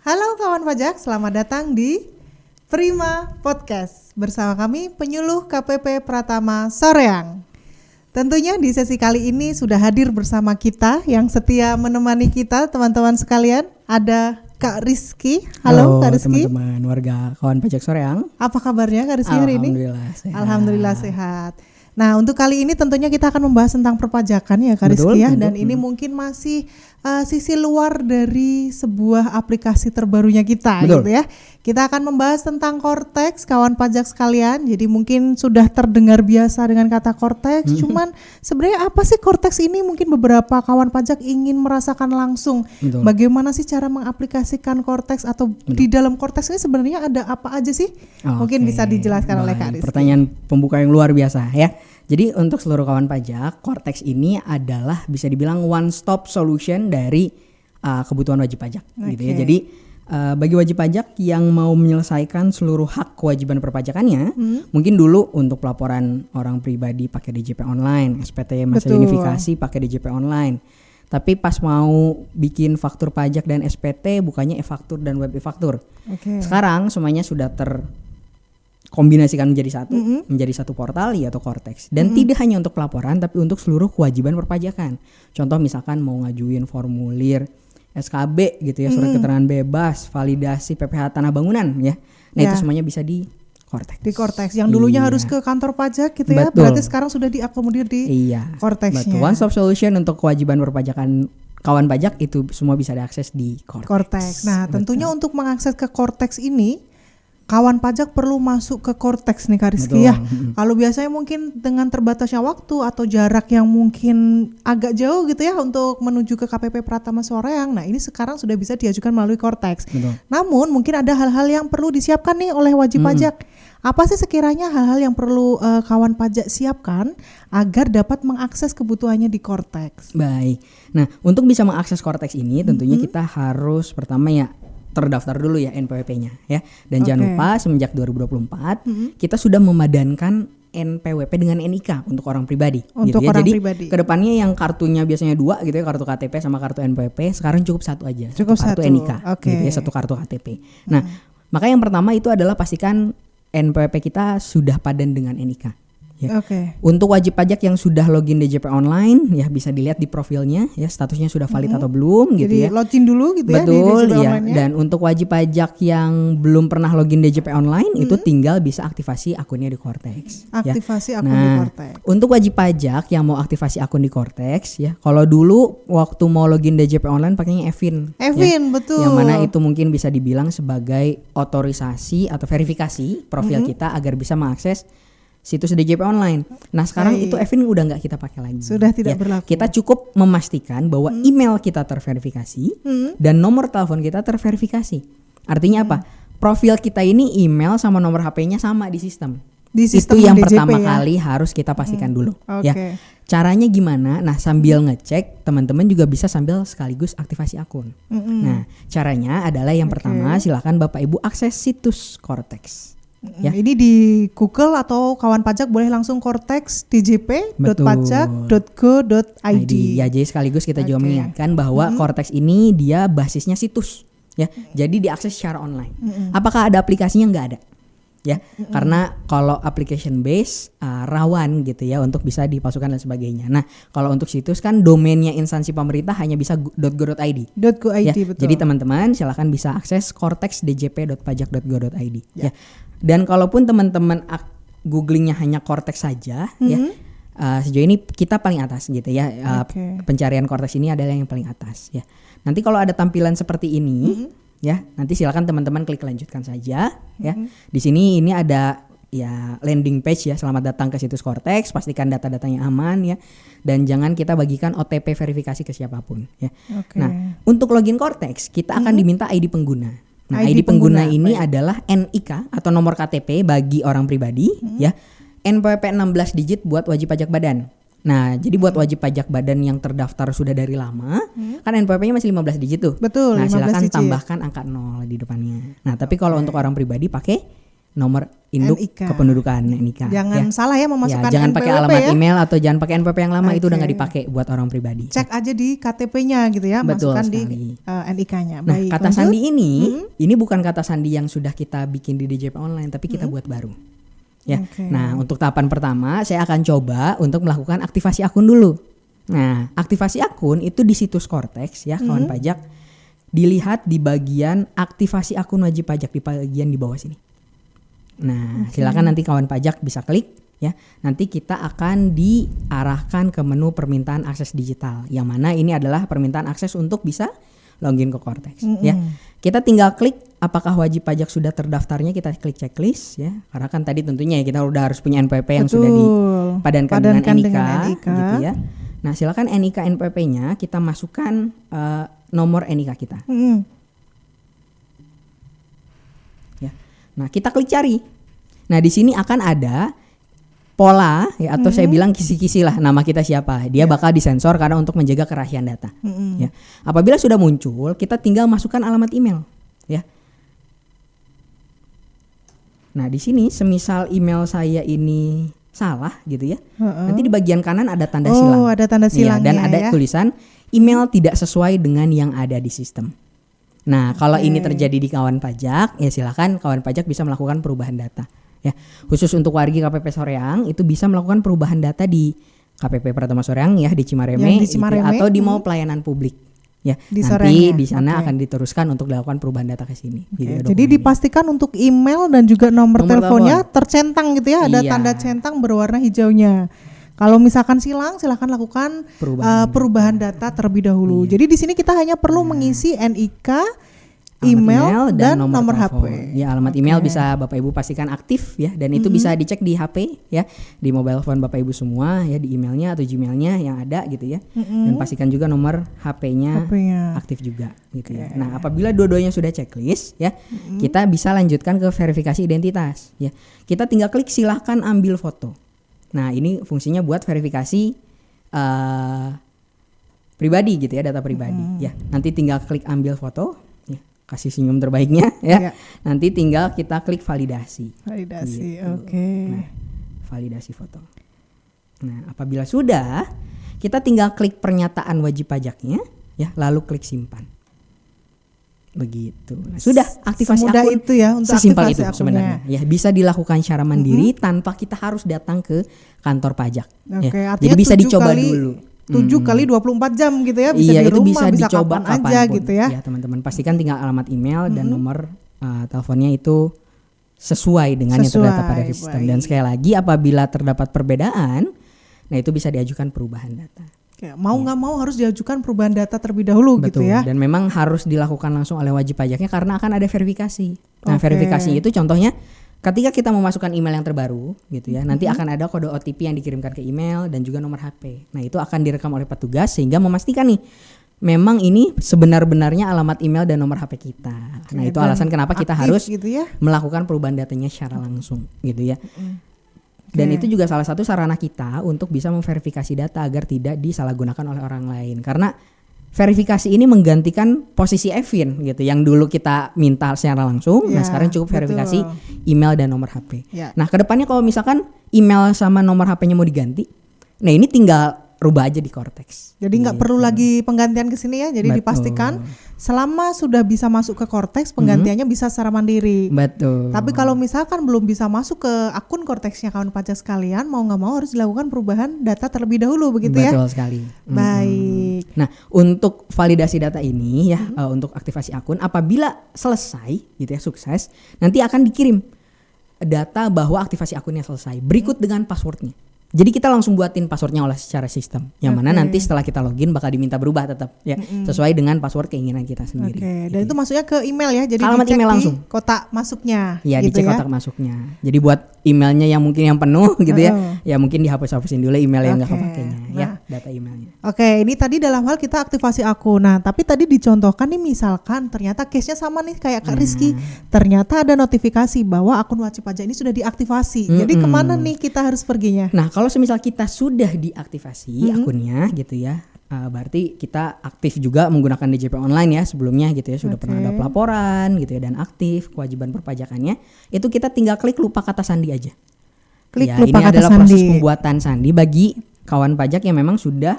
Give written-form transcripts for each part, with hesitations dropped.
Halo kawan pajak, selamat datang di Prima Podcast bersama kami penyuluh KPP Pratama Soreang. Tentunya di sesi kali ini sudah hadir bersama kita yang setia menemani kita teman-teman sekalian. Ada Kak Rizky. Halo Kak Rizky. Teman-teman warga kawan pajak Soreang. Apa kabarnya Kak Rizky hari ini? Alhamdulillah sehat. Alhamdulillah sehat. Nah, untuk kali ini tentunya kita akan membahas tentang perpajakan ya Kak Rizky ya. Dan ini mungkin masih sisi luar dari sebuah aplikasi terbarunya kita gitu ya. Kita akan membahas tentang Cortex kawan pajak sekalian. Jadi mungkin sudah terdengar biasa dengan kata Cortex, cuman sebenarnya apa sih Cortex ini? Mungkin beberapa kawan pajak ingin merasakan langsung bagaimana sih cara mengaplikasikan Cortex atau di dalam Cortex ini sebenarnya ada apa aja sih? Mungkin bisa dijelaskan oleh Kak Rizky. Pertanyaan pembuka yang luar biasa ya. Jadi untuk seluruh kawan pajak, Cortex ini adalah bisa dibilang one stop solution dari kebutuhan wajib pajak gitu ya. Jadi bagi wajib pajak yang mau menyelesaikan seluruh hak kewajiban perpajakannya, mungkin dulu untuk pelaporan orang pribadi pakai DJP online, SPT masa unifikasi pakai DJP online. Tapi pas mau bikin faktur pajak dan SPT bukannya e-faktur dan web e-faktur. Sekarang semuanya sudah kombinasikan menjadi satu portal yaitu Cortex. Dan tidak hanya untuk pelaporan tapi untuk seluruh kewajiban perpajakan. Contoh misalkan mau ngajuin formulir SKB gitu ya, surat keterangan bebas, validasi PPh tanah bangunan ya. Nah itu semuanya bisa di Cortex. Di Cortex yang dulunya harus ke kantor pajak gitu ya. Berarti sekarang sudah diakomodir di Cortex-nya. One stop solution untuk kewajiban perpajakan kawan pajak itu semua bisa diakses di Cortex. Nah, tentunya untuk mengakses ke Cortex ini kawan pajak perlu masuk ke Cortex nih Kak Rizky ya. Kalau biasanya mungkin dengan terbatasnya waktu atau jarak yang mungkin agak jauh gitu ya untuk menuju ke KPP Pratama Soreang. Nah ini sekarang sudah bisa diajukan melalui Cortex. Namun mungkin ada hal-hal yang perlu disiapkan nih oleh wajib pajak. Apa sih sekiranya hal-hal yang perlu kawan pajak siapkan agar dapat mengakses kebutuhannya di Cortex? Baik. Nah untuk bisa mengakses Cortex ini tentunya kita harus pertama ya terdaftar dulu ya NPWP-nya ya. Dan jangan lupa semenjak 2024 kita sudah memadankan NPWP dengan NIK untuk orang pribadi untuk gitu ya. Orang Jadi pribadi. kedepannya yang kartunya biasanya 2 gitu ya, kartu KTP sama kartu NPWP, sekarang cukup satu aja. Cukup kartu satu. NIK gitu ya, satu kartu KTP. Nah maka yang pertama itu adalah pastikan NPWP kita sudah padan dengan NIK ya. Untuk wajib pajak yang sudah login DJP online ya bisa dilihat di profilnya ya, statusnya sudah valid atau belum gitu. Jadi ya. login dulu gitu. Betul, ya di DJP ya. online-nya. Dan untuk wajib pajak yang belum pernah login DJP online itu tinggal bisa aktivasi akunnya di Cortex. Aktivasi ya. akun di Cortex. Untuk wajib pajak yang mau aktivasi akun di Cortex ya, kalau dulu waktu mau login DJP online pakainya Evin. Betul. Yang mana itu mungkin bisa dibilang sebagai otorisasi atau verifikasi profil kita agar bisa mengakses situs DJP online. Nah sekarang itu Evin udah nggak kita pakai lagi. Sudah tidak berlaku. Kita cukup memastikan bahwa email kita terverifikasi dan nomor telepon kita terverifikasi. Artinya apa? Profil kita ini email sama nomor HP-nya sama di sistem. Itu yang DJP pertama kali harus kita pastikan dulu. Ya. Caranya gimana? Nah sambil ngecek, teman-teman juga bisa sambil sekaligus aktivasi akun. Nah caranya adalah yang pertama silakan Bapak Ibu akses situs Cortex. Ya. Ini di Google atau kawan pajak boleh langsung Cortex djp.pajak.go.id. Ya, jadi sekaligus kita juga mengingatkan bahwa Cortex ini dia basisnya situs ya. Jadi diakses secara online. Apakah ada aplikasinya? Nggak ada. Ya, karena kalau application base rawan gitu ya untuk bisa dipalsukan dan sebagainya. Nah, kalau untuk situs kan domainnya instansi pemerintah hanya bisa .go.id. Ya, betul. jadi teman-teman silakan bisa akses cortex djp.pajak.go.id ya. Dan kalaupun teman-teman googlingnya hanya Cortex saja ya, sejauh ini kita paling atas gitu ya. Pencarian Cortex ini adalah yang paling atas ya. Nanti kalau ada tampilan seperti ini ya, nanti silakan teman-teman klik lanjutkan saja ya. Di sini ini ada ya landing page ya, selamat datang ke situs Cortex, pastikan data-datanya aman ya, dan jangan kita bagikan OTP verifikasi ke siapapun ya. Nah untuk login Cortex kita akan diminta ID pengguna. Nah ID pengguna ini adalah NIK atau nomor KTP bagi orang pribadi ya, NPWP 16 digit buat wajib pajak badan. Nah jadi buat wajib pajak badan yang terdaftar sudah dari lama kan NPWP-nya masih 15 digit tuh. Betul. Nah silakan digit. tambahkan angka 0 di depannya. Nah tapi kalau untuk orang pribadi pakai nomor induk NIK. kependudukan NIK. Jangan salah ya memasukkan jangan pakai NPWP alamat ya. email atau jangan pakai NPWP yang lama, itu udah nggak dipakai buat orang pribadi. Cek aja di KTP-nya gitu ya, Betul masukkan sekali. di NIK-nya. Nah, Baik, kata lanjut. sandi ini bukan kata sandi yang sudah kita bikin di DJP online, tapi kita buat baru. Ya. Oke. Nah, untuk tahapan pertama saya akan coba untuk melakukan aktivasi akun dulu. Nah, aktivasi akun itu di situs Cortex ya, kawan pajak. Dilihat di bagian aktivasi akun wajib pajak, di bagian di bawah sini. Nah, silakan nanti kawan pajak bisa klik ya. Nanti kita akan diarahkan ke menu permintaan akses digital, yang mana ini adalah permintaan akses untuk bisa login ke Cortex ya. Kita tinggal klik apakah wajib pajak sudah terdaftarnya, kita klik checklist ya. Karena kan tadi tentunya ya kita udah harus punya NPWP yang sudah dipadankan dengan NIK gitu ya. Nah, silakan NIK NPWP-nya kita masukkan nomor NIK kita. Ya. Nah, kita klik cari. Nah, di sini akan ada pola ya, atau saya bilang kisi-kisi lah nama kita siapa. Dia bakal disensor karena untuk menjaga kerahasiaan data. Ya. Apabila sudah muncul, kita tinggal masukkan alamat email ya. Nah, di sini semisal email saya ini salah gitu ya. Nanti di bagian kanan ada tanda silang. Oh, ada tanda silangnya dan ada ya. tulisan email tidak sesuai dengan yang ada di sistem. Nah, kalau ini terjadi di kawan pajak, ya silakan kawan pajak bisa melakukan perubahan data. Ya, khusus untuk wargi KPP Soreang itu bisa melakukan perubahan data di KPP Pratama Soreang ya, di Cimareme, Yang di Cimareme, atau di mau pelayanan publik. Ya, Di nanti Soreang ya? di sana Oke. akan diteruskan untuk dilakukan perubahan data ke sini. Gitu ya, Jadi dokumennya. dipastikan untuk email dan juga nomor teleponnya tercentang gitu ya, ada Iya. tanda centang berwarna hijaunya. Kalau misalkan silang, silakan lakukan perubahan data terlebih dahulu. Jadi di sini kita hanya perlu mengisi NIK, email dan nomor telepon. HP. Ya, alamat email bisa Bapak Ibu pastikan aktif ya, dan itu bisa dicek di HP ya, di mobile phone Bapak Ibu semua ya, di emailnya atau Gmailnya yang ada gitu ya. Dan pastikan juga nomor HP-nya aktif juga gitu ya. Nah, apabila dua-duanya sudah checklist ya, kita bisa lanjutkan ke verifikasi identitas ya. Kita tinggal klik silahkan ambil foto. Nah, ini fungsinya buat verifikasi pribadi gitu ya, data pribadi ya. Nanti tinggal klik ambil foto. Kasih senyum terbaiknya ya. Nanti tinggal kita klik validasi. Validasi, gitu. oke. Nah, validasi foto. Nah, apabila sudah, kita tinggal klik pernyataan wajib pajaknya ya, lalu klik simpan. Begitu. Nah, sudah aktivasi Semudah akun. itu ya untuk sesimpel aktivasi itu akunnya. sebenarnya. Ya, bisa dilakukan secara mandiri tanpa kita harus datang ke kantor pajak. Oke, Ya. artinya Jadi bisa 7 dicoba kali dulu. 7 kali 24 jam gitu ya, bisa Iya, di itu rumah, bisa bisa dicoba kapan aja kapanpun. gitu ya. Ya, teman-teman pastikan tinggal alamat email dan nomor teleponnya itu sesuai dengan yang terdata pada sistem. Dan sekali lagi apabila terdapat perbedaan, nah itu bisa diajukan perubahan data. Kayak mau nggak mau harus diajukan perubahan data terlebih dahulu. Betul. Gitu ya. Dan memang harus dilakukan langsung oleh wajib pajaknya karena akan ada verifikasi. Nah, Oke. verifikasi itu contohnya ketika kita memasukkan email yang terbaru gitu ya, nanti akan ada kode OTP yang dikirimkan ke email dan juga nomor HP. Nah, itu akan direkam oleh petugas sehingga memastikan nih memang ini sebenar-benarnya alamat email dan nomor HP kita. Nah, itu alasan kenapa kita harus gitu ya. melakukan perubahan datanya secara langsung gitu ya. Dan itu juga salah satu sarana kita untuk bisa memverifikasi data agar tidak disalahgunakan oleh orang lain. Karena verifikasi ini menggantikan posisi Evin gitu, yang dulu kita minta secara langsung, nah Ya, sekarang cukup verifikasi betul. email dan nomor HP. Ya. Nah, kedepannya kalau misalkan email sama nomor HP-nya mau diganti, nah ini tinggal rubah aja di Cortex. Jadi nggak perlu lagi penggantian ke sini ya. Jadi Betul. dipastikan selama sudah bisa masuk ke Cortex, penggantiannya bisa secara mandiri. Betul. Tapi kalau misalkan belum bisa masuk ke akun Cortexnya kawan pajak sekalian, mau nggak mau harus dilakukan perubahan data terlebih dahulu begitu ya. Betul sekali. Baik. Nah, untuk validasi data ini ya, untuk aktivasi akun, apabila selesai gitu ya, sukses, nanti akan dikirim data bahwa aktivasi akunnya selesai berikut dengan passwordnya. Jadi kita langsung buatin passwordnya oleh secara sistem, yang mana nanti setelah kita login bakal diminta berubah tetap ya, sesuai dengan password keinginan kita sendiri. Oke, dan itu masuknya ke email ya, jadi Alamat dicek email di langsung. kotak masuknya. Ya, gitu dicek ya. kotak masuknya. Jadi buat emailnya yang mungkin yang penuh gitu ya mungkin dihapus-hapusin dulu email yang nggak kepakainya ya, data emailnya. Oke, ini tadi dalam hal kita aktivasi akun. Nah, tapi tadi dicontohkan nih misalkan ternyata case-nya sama nih kayak Kak Rizky. Ternyata ada notifikasi bahwa akun wajib pajak ini sudah diaktifasi. Jadi kemana nih kita harus perginya? Nah, kalau semisal kita sudah diaktifasi akunnya gitu ya, berarti kita aktif juga menggunakan DJP online ya sebelumnya gitu ya, sudah pernah ada pelaporan gitu ya dan aktif kewajiban perpajakannya. Itu kita tinggal klik lupa kata sandi aja. Klik ya, lupa ini kata adalah sandi. proses pembuatan sandi bagi kawan pajak yang memang sudah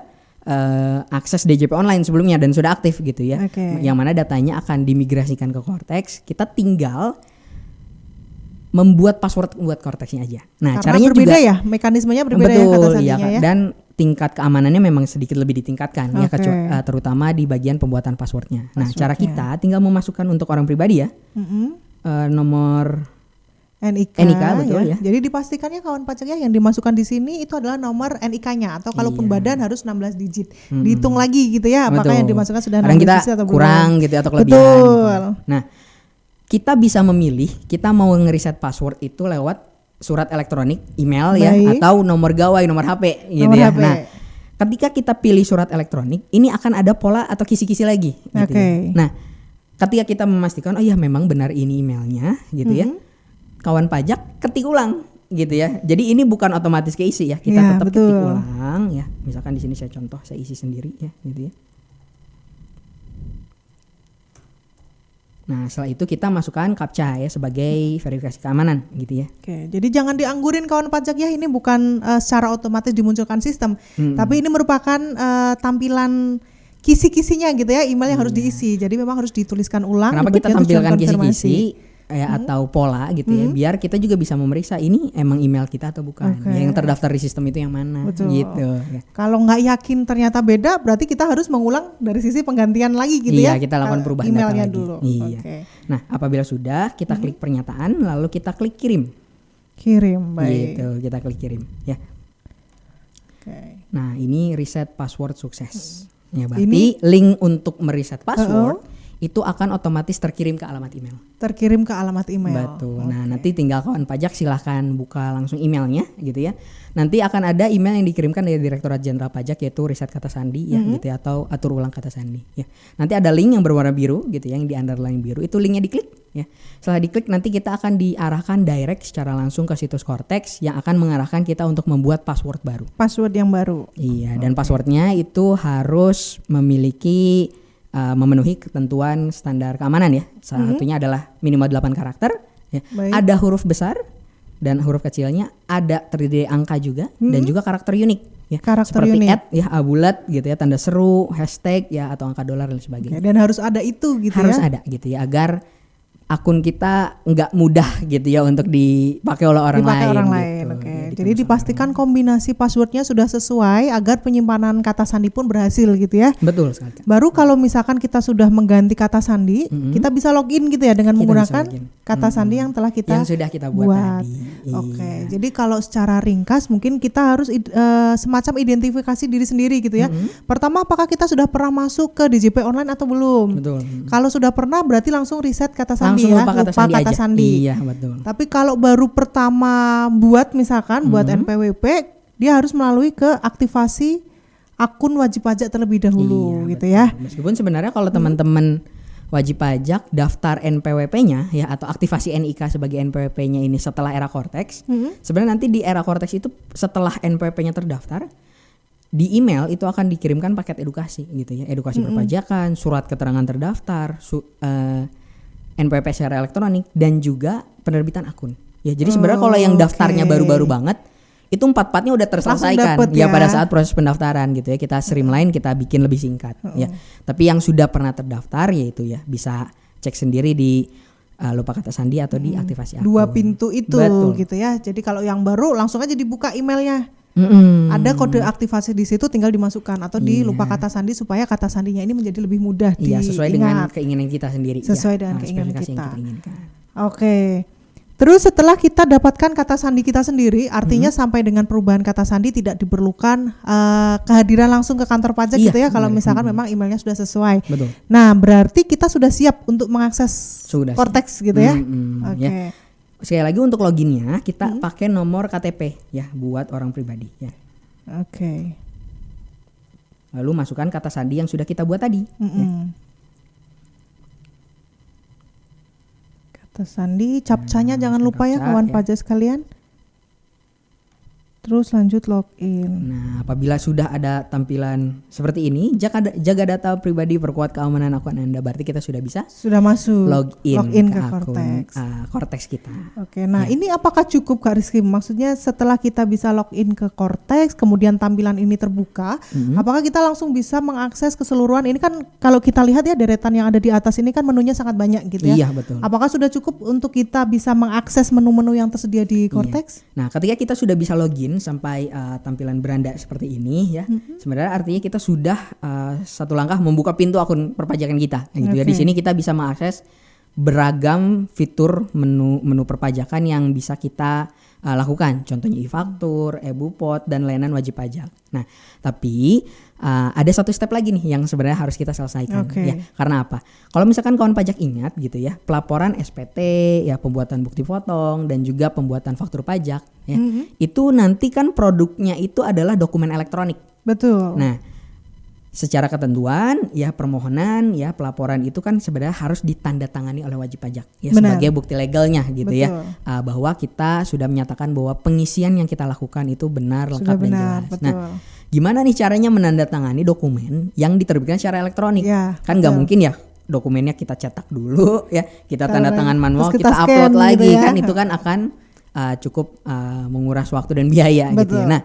akses DJP online sebelumnya dan sudah aktif gitu ya. Yang mana datanya akan dimigrasikan ke Cortex, kita tinggal membuat password buat Cortexnya aja. Nah, karena caranya berbeda juga ya, mekanismenya berbeda betul, ya kata sandinya ya. Dan tingkat keamanannya memang sedikit lebih ditingkatkan ya, terutama di bagian pembuatan passwordnya. Nah, cara kita tinggal memasukkan untuk orang pribadi ya, nomor NIK betul ya. Jadi dipastikannya kawan pajak ya yang dimasukkan di sini itu adalah nomor NIK-nya atau kalaupun badan harus 16 digit. Dihitung lagi gitu ya, apakah yang dimasukkan sudah 16 digit atau kurang gitu atau kelebihan. Gitu. Nah, kita bisa memilih kita mau ngeriset password itu lewat surat elektronik, email ya, atau nomor gawai, nomor HP gitu ya. Nah, ketika kita pilih surat elektronik, ini akan ada pola atau kisi-kisi lagi gitu ya. Nah, ketika kita memastikan oh iya memang benar ini emailnya gitu ya. Kawan pajak ketik ulang gitu ya. Jadi ini bukan otomatis keisi ya. Kita tetap ketik ulang ya. Misalkan di sini saya contoh, saya isi sendiri ya gitu ya. Nah, setelah itu kita masukkan captcha ya sebagai verifikasi keamanan gitu ya. Jadi jangan dianggurin kawan pajak ya, ini bukan secara otomatis dimunculkan sistem, tapi ini merupakan tampilan kisi-kisinya gitu ya, email yang harus diisi. Jadi memang harus dituliskan ulang. Kenapa kita tampilkan kisi-kisi atau pola gitu ya, biar kita juga bisa memeriksa ini emang email kita atau bukan. Yang terdaftar di sistem itu yang mana gitu ya. Kalau nggak yakin ternyata beda, berarti kita harus mengulang dari sisi penggantian lagi gitu ya. Iya, kita lakukan perubahan emailnya data dulu. Iya. Nah, apabila sudah kita klik pernyataan, lalu kita klik kirim. Baik. Gitu, kita klik kirim ya. Nah, ini reset password sukses. Ya, berarti link untuk mereset password itu akan otomatis terkirim ke alamat email. Betul. Nah, nanti tinggal kawan pajak silahkan buka langsung emailnya gitu ya. Nanti akan ada email yang dikirimkan dari Direktorat Jenderal Pajak yaitu riset kata sandi ya gitu ya, atau atur ulang kata sandi ya. Nanti ada link yang berwarna biru gitu ya, yang di underline biru. Itu linknya diklik ya. Setelah diklik nanti kita akan diarahkan direct secara langsung ke situs Cortex yang akan mengarahkan kita untuk membuat password baru. Password yang baru. Iya, dan passwordnya itu harus memiliki memenuhi ketentuan standar keamanan ya. Salah satunya adalah minimal 8 karakter ya. Ada huruf besar dan huruf kecilnya, ada terdiri angka juga dan juga karakter unik ya. Seperti @ ya, bulat gitu ya, tanda seru, hashtag ya, atau angka dolar dan sebagainya. Dan harus ada itu gitu harus ada gitu ya, agar akun kita nggak mudah gitu ya untuk dipakai oleh orang lain. Gitu. Jadi dipastikan kombinasi passwordnya sudah sesuai agar penyimpanan kata sandi pun berhasil gitu ya. Betul sekali. Baru kalau misalkan kita sudah mengganti kata sandi, kita bisa login gitu ya dengan menggunakan kata sandi yang telah kita sudah kita buat tadi. Jadi kalau secara ringkas mungkin kita harus semacam identifikasi diri sendiri gitu ya. Pertama, apakah kita sudah pernah masuk ke DJP online atau belum? Betul. Kalau sudah pernah berarti langsung reset kata sandi. Lupa kata sandi. Iya, betul. Tapi kalau baru pertama buat misalkan buat NPWP, dia harus melalui ke aktivasi akun wajib pajak terlebih dahulu gitu ya. Meskipun sebenarnya kalau teman-teman wajib pajak daftar NPWP-nya ya, atau aktivasi NIK sebagai NPWP-nya ini setelah era Cortex, sebenarnya nanti di era Cortex itu setelah NPWP-nya terdaftar, di email itu akan dikirimkan paket edukasi gitu ya, edukasi perpajakan, surat keterangan terdaftar, NPWP secara elektronik, dan juga penerbitan akun. Ya, jadi sebenarnya kalau yang daftarnya baru-baru banget, itu 4-4-nya udah terselesaikan ya pada saat proses pendaftaran gitu ya. Kita streamline, kita bikin lebih singkat ya. Tapi yang sudah pernah terdaftar yaitu ya bisa cek sendiri di lupa kata sandi atau di aktivasi akun. 2 pintu itu gitu ya. Jadi kalau yang baru langsung aja dibuka emailnya. Ada kode aktivasi di situ, tinggal dimasukkan atau di lupa kata sandi supaya kata sandinya ini menjadi lebih mudah diingat. Sesuai dengan keinginan kita sendiri. Sesuai dengan keinginan kita. Oke. Terus setelah kita dapatkan kata sandi kita sendiri, artinya sampai dengan perubahan kata sandi tidak diperlukan kehadiran langsung ke kantor pajak gitu ya, kalau misalkan memang emailnya sudah sesuai. Betul. Nah, berarti kita sudah siap untuk mengakses Cortex gitu ya. Ya. Sekali lagi untuk loginnya kita pakai nomor KTP ya buat orang pribadi ya. Lalu masukkan kata sandi yang sudah kita buat tadi. Ya. Kata sandi, captchanya jangan lupa ya kawan pajak sekalian. Terus lanjut login. Nah, apabila sudah ada tampilan seperti ini, jaga data pribadi, perkuat keamanan akun Anda, berarti kita sudah bisa masuk login ke akun Cortex. Cortex kita. Oke, nah ini apakah cukup Kak Rizky? Maksudnya setelah kita bisa login ke Cortex, kemudian tampilan ini terbuka, apakah kita langsung bisa mengakses keseluruhan? Ini kan kalau kita lihat ya deretan yang ada di atas ini kan menunya sangat banyak gitu ya. Iya, betul. Apakah sudah cukup untuk kita bisa mengakses menu-menu yang tersedia di Cortex? Iya. Nah, ketika kita sudah bisa login sampai tampilan beranda seperti ini ya, sebenarnya artinya kita sudah satu langkah membuka pintu akun perpajakan kita gitu ya. Di sini kita bisa mengakses beragam fitur menu perpajakan yang bisa kita lakukan, contohnya e-faktur, e-bupot, dan layanan wajib pajak. Nah, tapi ada satu step lagi nih yang sebenarnya harus kita selesaikan ya. Karena apa? Kalau misalkan kawan pajak ingat gitu ya, pelaporan SPT ya, pembuatan bukti potong dan juga pembuatan faktur pajak ya, itu nanti kan produknya itu adalah dokumen elektronik. Betul. Nah, secara ketentuan ya permohonan ya pelaporan itu kan sebenarnya harus ditandatangani oleh wajib pajak ya sebagai bukti legalnya gitu. Betul. Ya bahwa kita sudah menyatakan bahwa pengisian yang kita lakukan itu benar, lengkap dan jelas. Betul. Nah, gimana nih caranya menandatangani dokumen yang diterbitkan secara elektronik? Ya, kan nggak mungkin ya dokumennya kita cetak dulu ya, kita tanda tangan manual, kita upload lagi gitu ya. Kan itu kan akan cukup menguras waktu dan biaya. Betul. Gitu ya. Nah,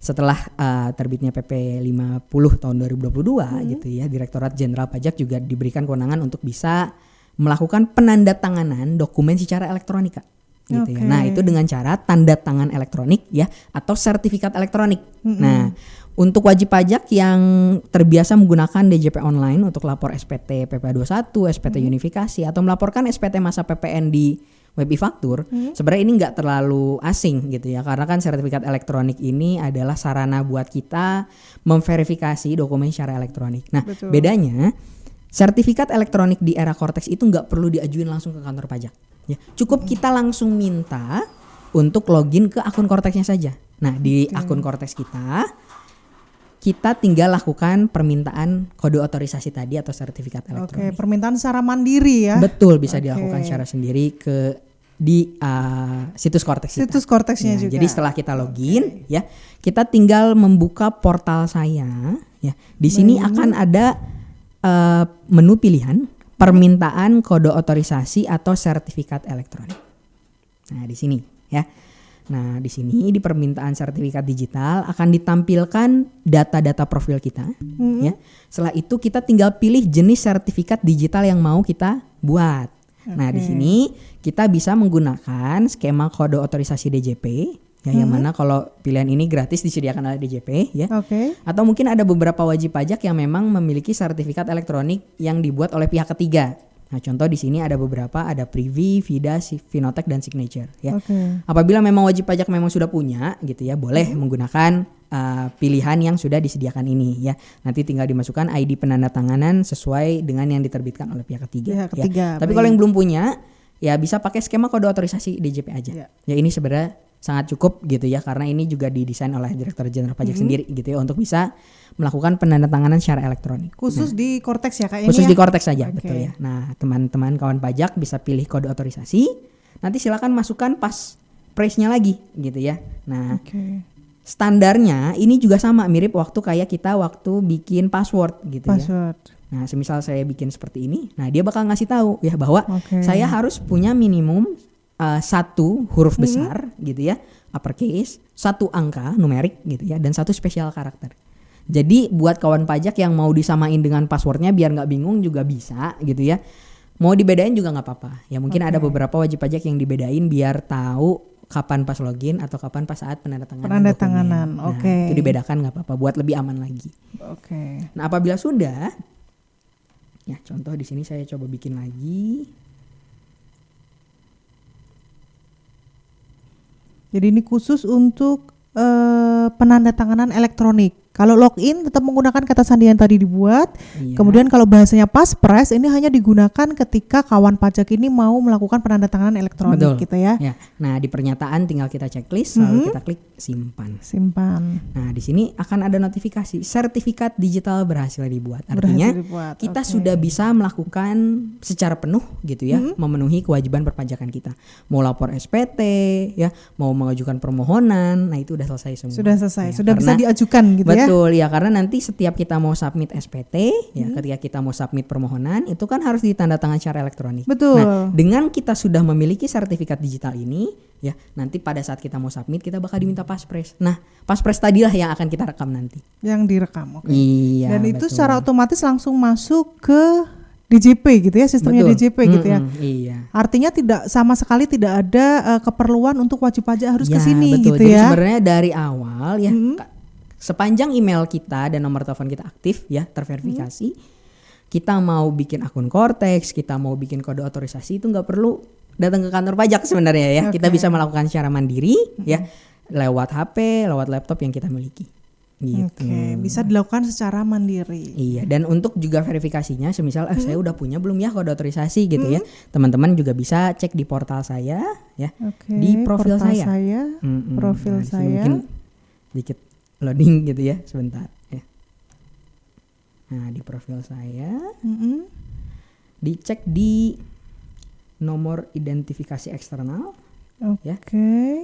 setelah terbitnya PP 50 tahun 2022 gitu ya, Direktorat Jenderal Pajak juga diberikan kewenangan untuk bisa melakukan penandatanganan dokumen secara elektronik Kak. Gitu ya. Nah, itu dengan cara tanda tangan elektronik ya atau sertifikat elektronik. Nah, untuk wajib pajak yang terbiasa menggunakan DJP online untuk lapor SPT PPh 21, SPT unifikasi atau melaporkan SPT masa PPN di web e-faktur, sebenarnya ini nggak terlalu asing gitu ya, karena kan sertifikat elektronik ini adalah sarana buat kita memverifikasi dokumen secara elektronik. Nah, bedanya sertifikat elektronik di era Cortex itu nggak perlu diajuin langsung ke kantor pajak. Ya, cukup kita langsung minta untuk login ke akun Cortexnya saja. Nah, di akun Cortex kita tinggal lakukan permintaan kode otorisasi tadi atau sertifikat elektronik. Oke, permintaan secara mandiri ya. Betul, bisa dilakukan secara sendiri di situs Cortex kita. Situs Cortexnya ya, juga. Jadi setelah kita login ya, kita tinggal membuka portal saya ya. Di sini akan ada menu pilihan permintaan kode otorisasi atau sertifikat elektronik. Nah, di sini ya. Nah, di sini di permintaan sertifikat digital akan ditampilkan data-data profil kita ya. Setelah itu kita tinggal pilih jenis sertifikat digital yang mau kita buat. Nah, di sini kita bisa menggunakan skema kode otorisasi DJP ya, yang mana kalau pilihan ini gratis disediakan oleh DJP ya. Atau mungkin ada beberapa wajib pajak yang memang memiliki sertifikat elektronik yang dibuat oleh pihak ketiga. Nah, contoh di sini ada beberapa, ada Privy, Vida, Vinotech dan Signature ya. Apabila memang wajib pajak memang sudah punya gitu ya, boleh menggunakan pilihan yang sudah disediakan ini ya. Nanti tinggal dimasukkan ID penandatanganan sesuai dengan yang diterbitkan oleh pihak ketiga. Ya. Tapi kalau yang belum punya ya bisa pakai skema kode otorisasi DJP aja. Ya, ini sebenarnya sangat cukup gitu ya, karena ini juga didesain oleh Direktur Jenderal Pajak sendiri gitu ya, untuk bisa melakukan penandatanganan secara elektronik. Khusus di Cortex ya kayaknya. Khusus di Cortex saja, betul ya. Nah, teman-teman kawan pajak bisa pilih kode otorisasi. Nanti silakan masukkan pas price-nya lagi gitu ya. Nah, standarnya ini juga sama, mirip waktu kita bikin password gitu ya. Nah, semisal saya bikin seperti ini, nah dia bakal ngasih tahu ya bahwa saya harus punya minimum satu huruf besar gitu ya, uppercase, satu angka numerik gitu ya, dan satu spesial karakter. Jadi buat kawan pajak yang mau disamain dengan passwordnya biar nggak bingung juga bisa gitu ya. Mau dibedain juga nggak apa-apa. Ya mungkin ada beberapa wajib pajak yang dibedain biar tahu kapan pas login atau kapan pas saat penandatanganan. Nah, itu dibedakan nggak apa-apa buat lebih aman lagi. Nah, apabila sudah, ya contoh di sini saya coba bikin lagi. Jadi ini khusus untuk penandatanganan elektronik. Kalau login tetap menggunakan kata sandi yang tadi dibuat. Iya. Kemudian kalau bahasanya passphrase ini hanya digunakan ketika kawan pajak ini mau melakukan penandatanganan elektronik. Betul. Gitu ya. Ya. Nah, di pernyataan tinggal kita checklist, lalu kita klik simpan. Simpan. Nah, di sini akan ada notifikasi sertifikat digital berhasil dibuat. Artinya kita sudah bisa melakukan secara penuh gitu ya, memenuhi kewajiban perpajakan kita. Mau lapor SPT ya, mau mengajukan permohonan, nah itu udah selesai semua. Sudah selesai, ya, sudah bisa diajukan gitu ya. Betul ya, karena nanti setiap kita mau submit SPT ya, ketika kita mau submit permohonan itu kan harus ditandatangan secara elektronik. Betul. Nah, dengan kita sudah memiliki sertifikat digital ini ya, nanti pada saat kita mau submit kita bakal diminta passphrase. Nah, passphrase tadilah yang akan kita rekam nanti. Yang direkam, oke. Iya. Dan itu betul. secara otomatis langsung masuk ke DJP gitu ya, sistemnya Betul. DJP gitu ya. Iya. Artinya tidak sama sekali tidak ada keperluan untuk wajib pajak harus ke sini betul. gitu Jadi ya. sebenarnya dari awal ya, sepanjang email kita dan nomor telepon kita aktif ya, terverifikasi, kita mau bikin akun Cortex, kita mau bikin kode otorisasi itu nggak perlu datang ke kantor pajak sebenarnya ya. Kita bisa melakukan secara mandiri ya, lewat HP, lewat laptop yang kita miliki. Gitu. Oke, bisa dilakukan secara mandiri. Iya, dan untuk juga verifikasinya, semisal saya udah punya belum ya kode otorisasi gitu ya, teman-teman juga bisa cek di portal saya ya, di profil saya. Profil nah, saya. Mungkin sedikit loading gitu ya, sebentar ya. Nah, di profil saya, dicek di nomor identifikasi eksternal. Ya.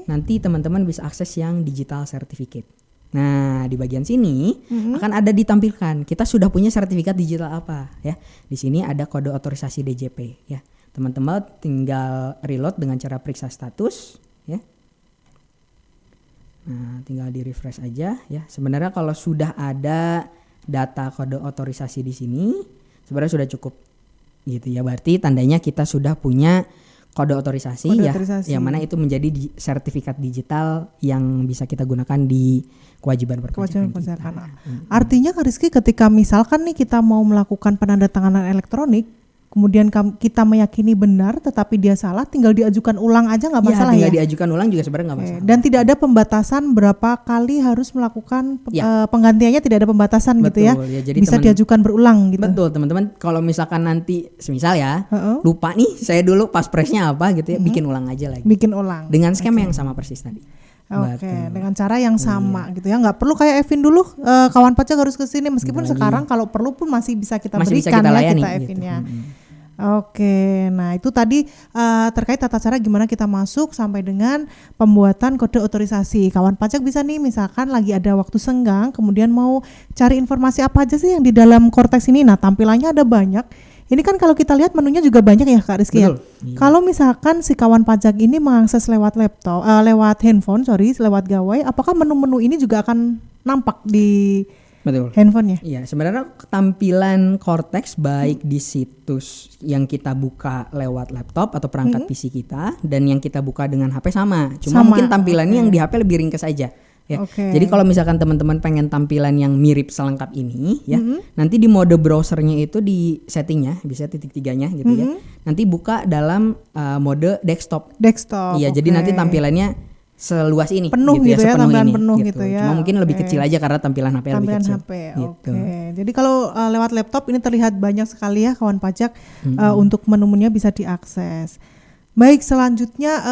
Nanti teman-teman bisa akses yang digital certificate. Nah, di bagian sini akan ada ditampilkan kita sudah punya sertifikat digital apa ya. Di sini ada kode otorisasi DJP ya. Teman-teman tinggal reload dengan cara periksa status ya. Nah, tinggal di refresh aja ya. Sebenarnya kalau sudah ada data kode otorisasi di sini, sebenarnya sudah cukup gitu ya. Berarti tandanya kita sudah punya kode otorisasi ya, yang mana itu menjadi sertifikat digital yang bisa kita gunakan di kewajiban perpajakan kita. Artinya Kak Rizky, ketika misalkan nih kita mau melakukan penandatanganan elektronik, kemudian kita meyakini benar tetapi dia salah, tinggal diajukan ulang aja nggak masalah ya? Tinggal diajukan ulang juga sebenarnya nggak masalah. Dan tidak ada pembatasan berapa kali harus melakukan penggantiannya, tidak ada pembatasan. Betul, gitu ya? Jadi bisa diajukan berulang gitu. Betul teman-teman, kalau misalkan nanti semisal ya lupa nih saya dulu passphrase-nya apa gitu ya, bikin ulang aja lagi. Bikin ulang. Dengan skema yang sama persis tadi. Dengan cara yang sama gitu ya, nggak perlu kayak Evin dulu kawan pajak harus ke sini, meskipun sekarang kalau perlu pun masih bisa kita berikan ya kita Evinnya. Oke, nah itu tadi terkait tata cara gimana kita masuk sampai dengan pembuatan kode otorisasi. Kawan pajak bisa nih misalkan lagi ada waktu senggang, kemudian mau cari informasi apa aja sih yang di dalam Cortex ini. Nah tampilannya ada banyak. Ini kan kalau kita lihat menunya juga banyak ya Kak Rizky ya. Kalau misalkan si kawan pajak ini mengakses lewat laptop, lewat handphone, lewat gawai, apakah menu-menu ini juga akan nampak di handphonenya? Iya, sebenarnya tampilan Cortex baik di situs yang kita buka lewat laptop atau perangkat PC kita dan yang kita buka dengan HP sama. Cuma mungkin tampilannya yang di HP lebih ringkas aja. Ya. Jadi kalau misalkan teman-teman pengen tampilan yang mirip selengkap ini ya, nanti di mode browsernya itu di settingnya bisa titik 3-nya gitu ya. Nanti buka dalam mode desktop. Iya, jadi nanti tampilannya seluas ini penuh gitu ya, tampilan penuh gitu ya. Cuma mungkin lebih kecil aja karena tampilan HP lebih kecil. Gitu. Jadi kalau lewat laptop ini terlihat banyak sekali ya kawan pajak untuk menu-menunya bisa diakses. Baik, selanjutnya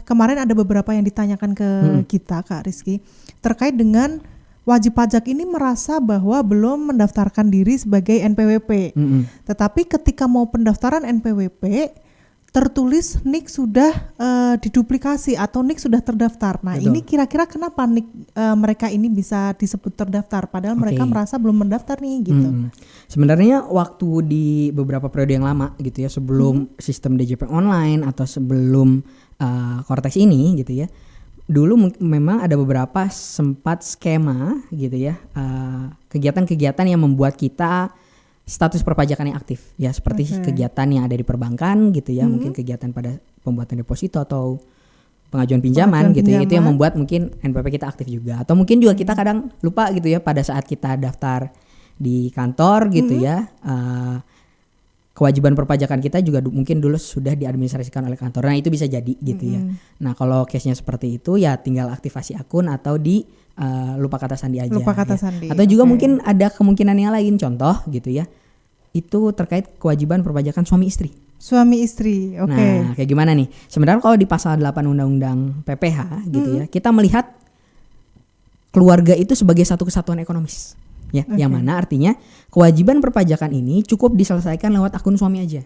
kemarin ada beberapa yang ditanyakan ke kita Kak Rizky terkait dengan wajib pajak ini merasa bahwa belum mendaftarkan diri sebagai NPWP. Tetapi ketika mau pendaftaran NPWP tertulis NIK sudah diduplikasi atau NIK sudah terdaftar. Nah, ini kira-kira kenapa NIK mereka ini bisa disebut terdaftar padahal mereka merasa belum mendaftar nih gitu. Sebenarnya waktu di beberapa periode yang lama gitu ya, sebelum sistem DJP online atau sebelum Cortex ini gitu ya, dulu memang ada beberapa sempat skema gitu ya, kegiatan-kegiatan yang membuat kita status perpajakan yang aktif ya, seperti kegiatan yang ada di perbankan gitu ya, mungkin kegiatan pada pembuatan deposito atau pengajuan pinjaman gitu ya, itu yang membuat mungkin NPWP kita aktif juga. Atau mungkin juga kita kadang lupa gitu ya pada saat kita daftar di kantor gitu ya, kewajiban perpajakan kita juga mungkin dulu sudah diadministrasikan oleh kantor. Nah itu bisa jadi gitu ya. Nah kalau case-nya seperti itu ya tinggal aktivasi akun atau di lupa kata sandi aja. Lupa kata ya. sandi. Atau juga mungkin ada kemungkinan yang lain, contoh gitu ya. Itu terkait kewajiban perpajakan suami istri. Suami istri, oke. Nah, kayak gimana nih? Sebenarnya kalau di pasal 8 Undang-Undang PPH gitu ya, kita melihat keluarga itu sebagai satu kesatuan ekonomis. Ya, yang mana artinya kewajiban perpajakan ini cukup diselesaikan lewat akun suami aja.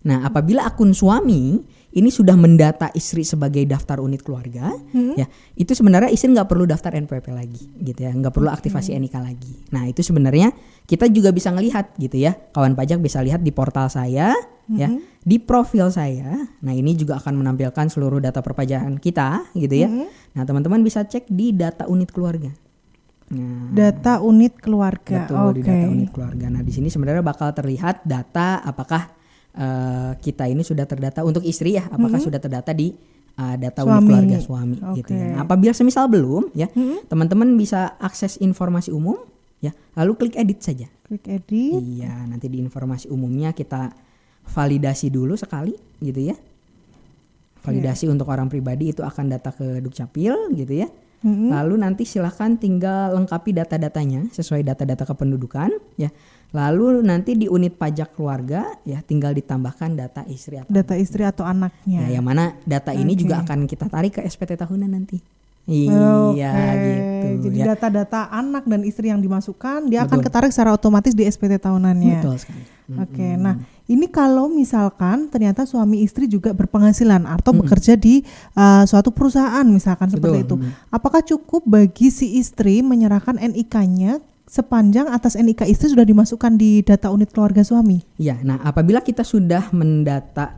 Nah, apabila akun suami ini sudah mendata istri sebagai daftar unit keluarga, ya itu sebenarnya istri nggak perlu daftar NPWP lagi, gitu ya, nggak perlu aktivasi NIK lagi. Nah, itu sebenarnya kita juga bisa ngelihat, gitu ya, kawan pajak bisa lihat di portal saya, ya, di profil saya. Nah, ini juga akan menampilkan seluruh data perpajakan kita, gitu ya. Nah, teman-teman bisa cek di data unit keluarga. Nah, data unit keluarga. Betul, di data unit keluarga. Nah, di sini sebenarnya bakal terlihat data apakah kita ini sudah terdata untuk istri ya, apakah sudah terdata di data unit keluarga suami gitu ya. Nah, apabila semisal belum ya, teman-teman bisa akses informasi umum ya, lalu klik edit saja. Klik edit. Iya, nanti di informasi umumnya kita validasi dulu sekali gitu ya. Validasi untuk orang pribadi itu akan data ke Dukcapil gitu ya. Lalu nanti silahkan tinggal lengkapi data-datanya sesuai data-data kependudukan ya. Lalu nanti di unit pajak keluarga ya tinggal ditambahkan data istri atau anaknya. Ya, yang mana data ini juga akan kita tarik ke SPT tahunan nanti. Iya gitu. Jadi data-data anak dan istri yang dimasukkan dia akan ketarik secara otomatis di SPT tahunannya. Betul sekali. Oke, nah ini kalau misalkan ternyata suami istri juga berpenghasilan atau bekerja di suatu perusahaan misalkan seperti itu, apakah cukup bagi si istri menyerahkan NIK-nya sepanjang atas NIK istri sudah dimasukkan di data unit keluarga suami? Iya, nah apabila kita sudah mendata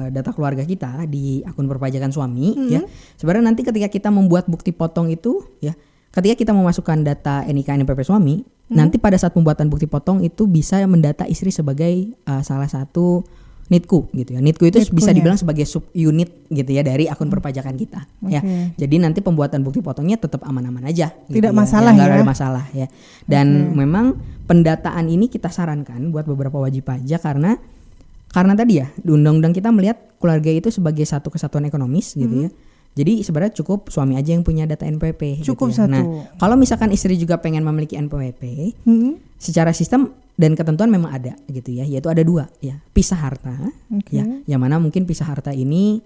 data keluarga kita di akun perpajakan suami, ya sebenarnya nanti ketika kita membuat bukti potong itu, ya ketika kita memasukkan data NIK NPWP suami, nanti pada saat pembuatan bukti potong itu bisa mendata istri sebagai salah satu NITKU gitu ya. NITKU itu bisa dibilang sebagai subunit gitu ya dari akun perpajakan kita. Ya. Jadi nanti pembuatan bukti potongnya tetap aman-aman aja. Gitu Tidak ya. masalah Nggak ada masalah ya. Dan memang pendataan ini kita sarankan buat beberapa wajib pajak karena tadi ya di undang-undang kita melihat keluarga itu sebagai satu kesatuan ekonomis gitu ya. Jadi sebenarnya cukup suami aja yang punya data NPWP. Cukup gitu ya. satu. Nah, kalau misalkan istri juga pengen memiliki NPWP, secara sistem dan ketentuan memang ada gitu ya, yaitu ada 2 ya, pisah harta, ya, yang mana mungkin pisah harta ini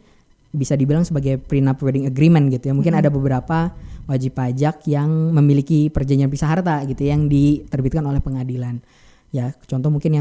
bisa dibilang sebagai prenup wedding agreement gitu ya. Mungkin ada beberapa wajib pajak yang memiliki perjanjian pisah harta gitu ya, yang diterbitkan oleh pengadilan. Ya, contoh mungkin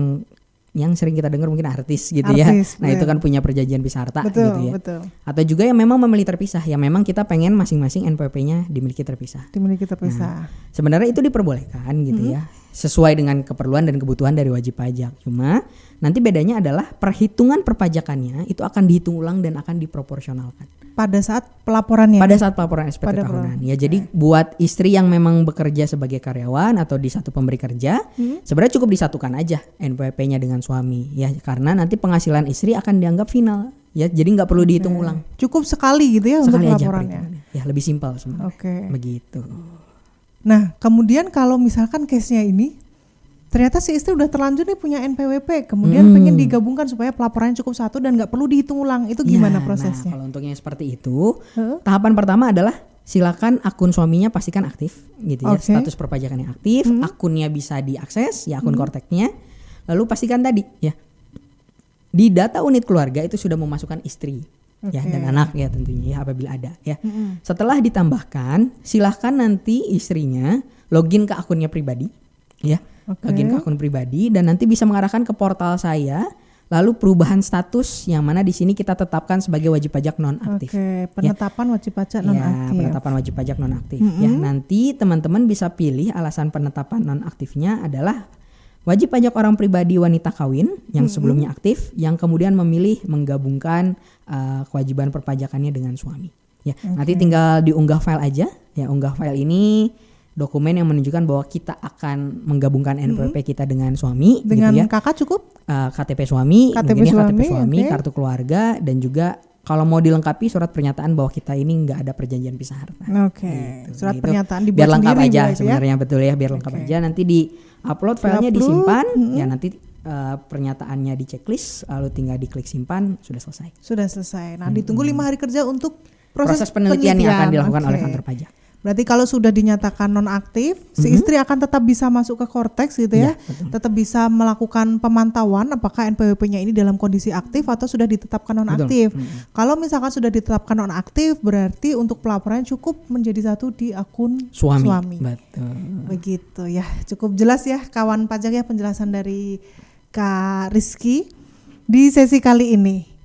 yang sering kita dengar mungkin artis gitu ya. Nah, itu kan punya perjanjian pisah harta gitu ya. Atau juga yang memang memilih terpisah, yang memang kita pengen masing-masing NPWP-nya dimiliki terpisah. Nah, sebenarnya itu diperbolehkan gitu ya, sesuai dengan keperluan dan kebutuhan dari wajib pajak. Cuma nanti bedanya adalah perhitungan perpajakannya itu akan dihitung ulang dan akan diproporsionalkan. Pada saat pelaporannya? Pada saat pelaporan SPT tahunan. Ya, jadi buat istri yang memang bekerja sebagai karyawan atau di satu pemberi kerja, sebenarnya cukup disatukan aja NPWP-nya dengan suami. Ya, karena nanti penghasilan istri akan dianggap final. Ya, jadi nggak perlu dihitung ulang. Cukup sekali gitu ya sekali untuk aja pelaporannya. Ya, lebih simpel sebenarnya. Begitu. Nah, kemudian kalau misalkan case-nya ini ternyata si istri udah terlanjur nih punya NPWP, kemudian pengen digabungkan supaya pelaporannya cukup satu dan nggak perlu dihitung ulang, itu gimana prosesnya? Nah, kalau untuk yang seperti itu, tahapan pertama adalah silakan akun suaminya pastikan aktif gitu ya, status perpajakannya aktif, akunnya bisa diakses ya, akun Korteknya. Lalu pastikan tadi ya, di data unit keluarga itu sudah memasukkan istri ya dan anak ya tentunya ya apabila ada ya. Setelah ditambahkan, silahkan nanti istrinya login ke akunnya pribadi ya. Login ke akun pribadi dan nanti bisa mengarahkan ke portal saya, lalu perubahan status yang mana di sini kita tetapkan sebagai wajib pajak nonaktif. Penetapan wajib pajak nonaktif. Ya, penetapan wajib pajak nonaktif. Ya, nanti teman-teman bisa pilih alasan penetapan nonaktifnya adalah wajib pajak orang pribadi wanita kawin yang sebelumnya aktif, yang kemudian memilih menggabungkan kewajiban perpajakannya dengan suami. Ya, nanti tinggal diunggah file aja. Ya, unggah file ini dokumen yang menunjukkan bahwa kita akan menggabungkan NPWP kita dengan suami. Dengan gitu ya. kakak cukup? KTP suami, KTP suami, okay. Kartu keluarga, dan juga kalau mau dilengkapi surat pernyataan bahwa kita ini nggak ada perjanjian pisah harta. Gitu. Surat pernyataan dibuat biar lengkap aja sebenarnya ya? Betul ya, biar lengkap aja. Nanti di upload filenya, disimpan, ya nanti pernyataannya di checklist, lalu tinggal diklik simpan, sudah selesai. Nah, ditunggu 5 hari kerja untuk proses penelitian yang akan dilakukan oleh kantor pajak. Berarti kalau sudah dinyatakan nonaktif, si istri akan tetap bisa masuk ke Korteks gitu ya, tetap bisa melakukan pemantauan apakah NPWP-nya ini dalam kondisi aktif atau sudah ditetapkan nonaktif. Kalau misalkan sudah ditetapkan nonaktif, berarti untuk pelaporan cukup menjadi satu di akun suami. Betul. Begitu ya, cukup jelas ya kawan pajak ya penjelasan dari Kak Rizky di sesi kali ini.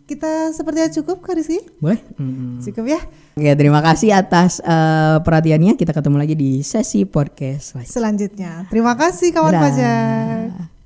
Kita sepertinya cukup Kak Rizky? Boleh? Cukup ya? Oke, terima kasih atas perhatiannya. Kita ketemu lagi di sesi podcast selanjutnya. Terima kasih kawan pajak.